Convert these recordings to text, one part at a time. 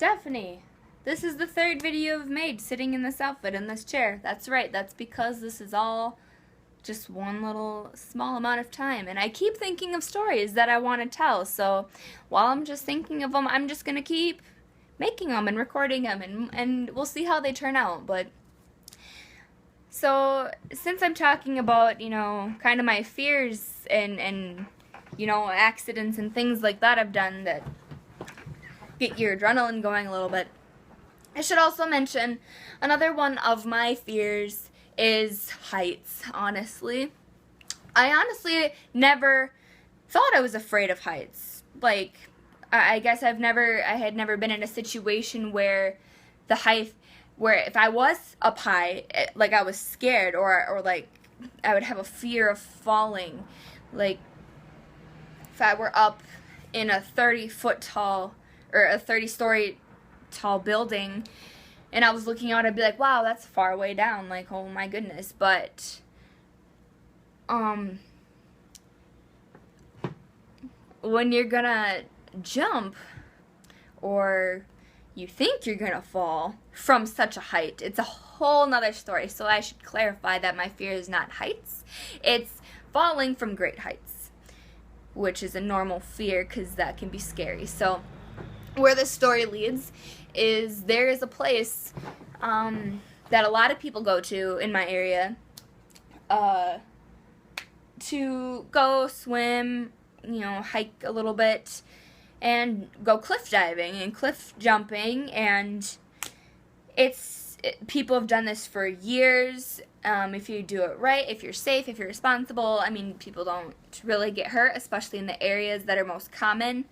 Stephanie, this is the third video I've made sitting in this outfit in this chair. That's right, that's because this is all just one little small amount of time. And I keep thinking of stories that I want to tell, so while I'm just thinking of them, I'm just going to keep making them and recording them, and we'll see how they turn out. But so since I'm talking about, kind of my fears and accidents and things like that I've done that get your adrenaline going a little bit, I should also mention another one of my fears is heights. I honestly never thought I was afraid of heights. Like, I guess I had never been in a situation where the height, where if I was up high, like I was scared or like I would have a fear of falling. Like if I were up in a 30-foot tall or a 30-story tall building and I was looking out, I'd be like, wow, that's far way down, like, oh my goodness. But when you're gonna jump or you think you're gonna fall from such a height, it's a whole nother story. So I should clarify that my fear is not heights, it's falling from great heights, which is a normal fear because that can be scary. So where this story leads is there is a place that a lot of people go to in my area to go swim, hike a little bit, and go cliff diving and cliff jumping. And people have done this for years. If you do it right, if you're safe, if you're responsible, people don't really get hurt, especially in the areas that are most common.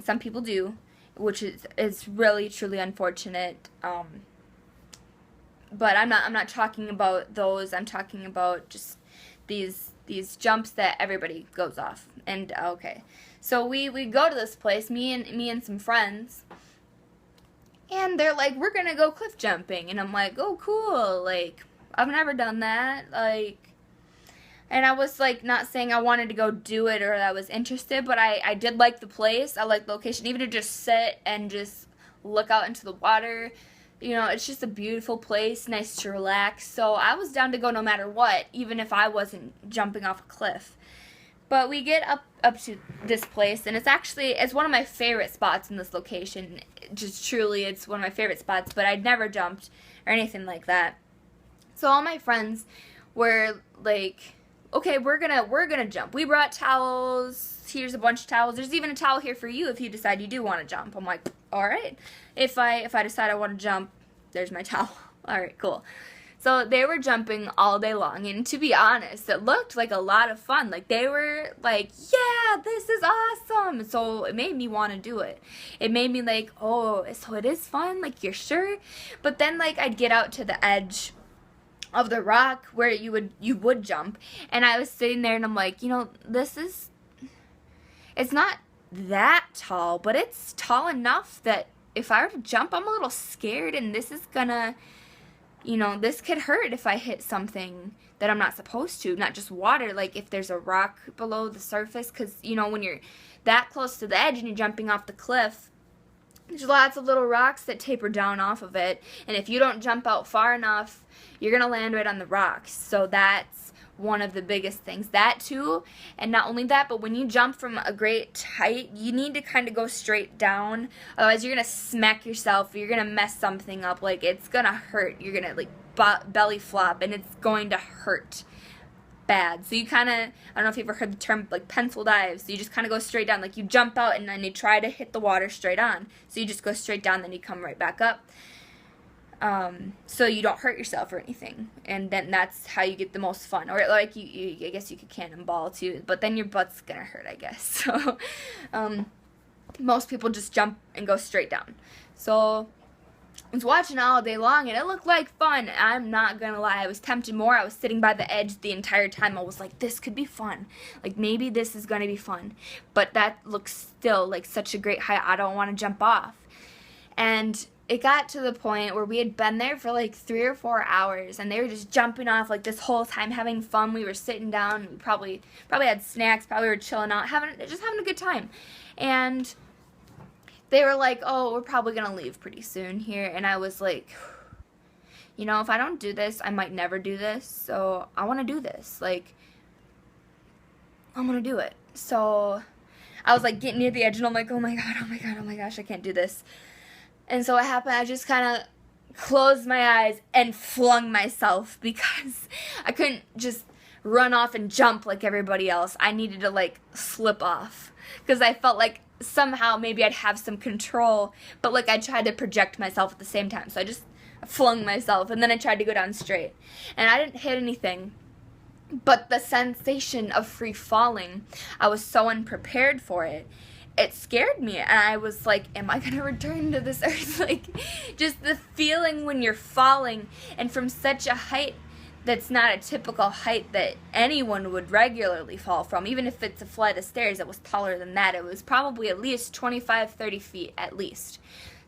Some people do, which is really truly unfortunate. But I'm not talking about those. I'm talking about just these jumps that everybody goes off. And okay, so we go to this place, me and some friends, and they're like, we're gonna go cliff jumping, and I'm like, oh cool, like I've never done that, like. And I was like not saying I wanted to go do it or that I was interested, but I did like the place. I like the location, even to just sit and just look out into the water. It's just a beautiful place, nice to relax. So I was down to go no matter what, even if I wasn't jumping off a cliff. But we get up to this place, and it's one of my favorite spots in this location. Just truly, it's one of my favorite spots, but I'd never jumped or anything like that. So all my friends were like, okay, we're gonna jump. We brought towels. Here's a bunch of towels. There's even a towel here for you if you decide you do want to jump. I'm like, all right. If I decide I want to jump, there's my towel. All right, cool. So they were jumping all day long, and to be honest, it looked like a lot of fun. Like they were like, yeah, this is awesome. So it made me want to do it. It made me like, oh, so it is fun. Like, you're sure? But then like I'd get out to the edge of the rock where you would jump, and I was sitting there and I'm like, it's not that tall, but it's tall enough that if I were to jump, I'm a little scared, and this is gonna, this could hurt if I hit something that I'm not supposed to, not just water, like if there's a rock below the surface, because when you're that close to the edge and you're jumping off the cliff, there's lots of little rocks that taper down off of it, and if you don't jump out far enough, you're going to land right on the rocks. So that's one of the biggest things. That too, and not only that, but when you jump from a great height, you need to kind of go straight down, otherwise you're going to smack yourself, you're going to mess something up, like it's going to hurt, you're going to like belly flop, and it's going to hurt bad. So you kind of, I don't know if you've ever heard the term like pencil dives. So you just kind of go straight down, like you jump out and then you try to hit the water straight on. So you just go straight down, then you come right back up. So you don't hurt yourself or anything, and then that's how you get the most fun. Or like you I guess you could cannonball too, but then your butt's gonna hurt, I guess. So most people just jump and go straight down. So I was watching all day long, and it looked like fun. I'm not gonna lie, I was tempted more. I was sitting by the edge the entire time. I was like, this could be fun. Like, maybe this is gonna be fun. But that looks still like such a great height. I don't want to jump off. And it got to the point where we had been there for like 3 or 4 hours, and they were just jumping off like this whole time, having fun. We were sitting down. We probably had snacks. Probably were chilling out, having a good time. And they were like, oh, we're probably going to leave pretty soon here. And I was like, you know, if I don't do this, I might never do this. So I want to do this. Like, I'm going to do it. So I was like getting near the edge and I'm like, oh my God, oh my God, oh my gosh, I can't do this. And so what happened, I just kind of closed my eyes and flung myself because I couldn't just run off and jump like everybody else. I needed to like slip off because I felt like somehow maybe I'd have some control, but like I tried to project myself at the same time. So I just flung myself and then I tried to go down straight. And I didn't hit anything, but the sensation of free falling, I was so unprepared for it. It scared me, and I was like, am I going to return to this earth? Like, just the feeling when you're falling, and from such a height that's not a typical height that anyone would regularly fall from. Even if it's a flight of stairs, it was taller than that. It was probably at least 25, 30 feet at least.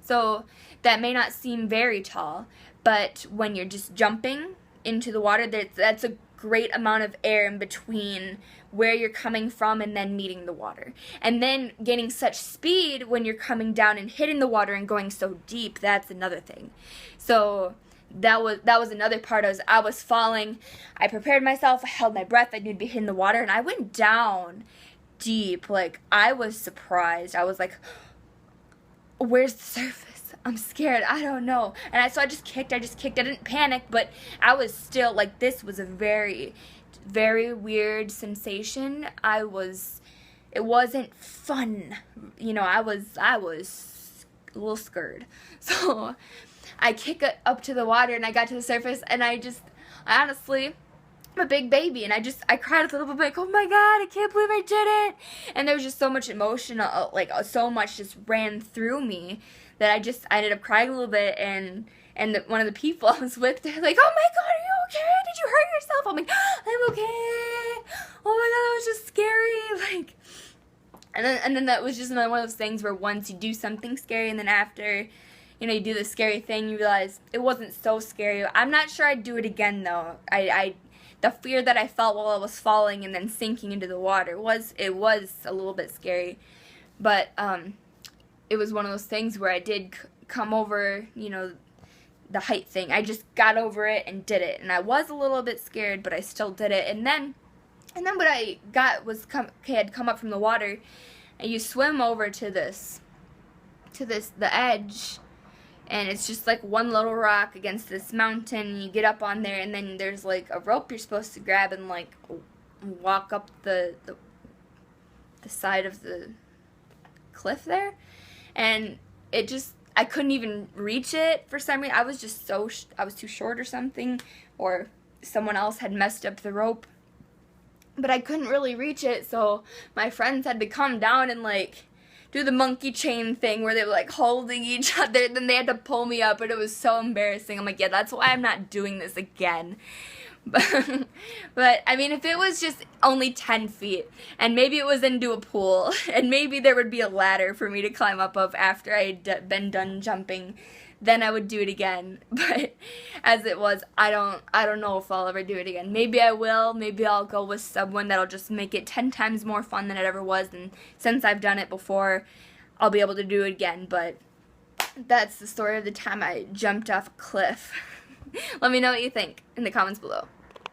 So that may not seem very tall, but when you're just jumping into the water, that's a great amount of air in between where you're coming from and then meeting the water. And then gaining such speed when you're coming down and hitting the water and going so deep, that's another thing. So that was another part. I was falling. I prepared myself. I held my breath. I knew to be hitting the water, and I went down deep. Like, I was surprised. I was like, where's the surface? I'm scared. I don't know. And so I just kicked. I didn't panic, but I was still, like, this was a very, very weird sensation. It wasn't fun. You know, I was a little scared. So I kick it up to the water, and I got to the surface, and I honestly, I'm a big baby, and I cried a little bit, like, oh my God, I can't believe I did it. And there was just so much emotion, like, so much just ran through me that I ended up crying a little bit, and one of the people I was with, they're like, oh my God, are you okay? Did you hurt yourself? I'm like, I'm okay. Oh my God, that was just scary. Like, and then that was just another one of those things where once you do something scary, and then after, you know, you do the scary thing, you realize it wasn't so scary. I'm not sure I'd do it again, though. The fear that I felt while I was falling and then sinking into the water was a little bit scary, but it was one of those things where I did come over, you know, the height thing. I just got over it and did it, and I was a little bit scared, but I still did it. And then what I got was had come up from the water, and you swim over to the edge. And it's just like one little rock against this mountain, and you get up on there, and then there's like a rope you're supposed to grab and like walk up the side of the cliff there. And I couldn't even reach it for some reason. I was just I was too short or something, or someone else had messed up the rope. But I couldn't really reach it, so my friends had to come down and like do the monkey chain thing where they were like holding each other, then they had to pull me up, and it was so embarrassing. I'm like, yeah, that's why I'm not doing this again. But I mean, if it was just only 10 feet, and maybe it was into a pool, and maybe there would be a ladder for me to climb up of after I had been done jumping, then I would do it again. But as it was, I don't know if I'll ever do it again. Maybe I will. Maybe I'll go with someone that'll just make it 10 times more fun than it ever was. And since I've done it before, I'll be able to do it again. But that's the story of the time I jumped off a cliff. Let me know what you think in the comments below.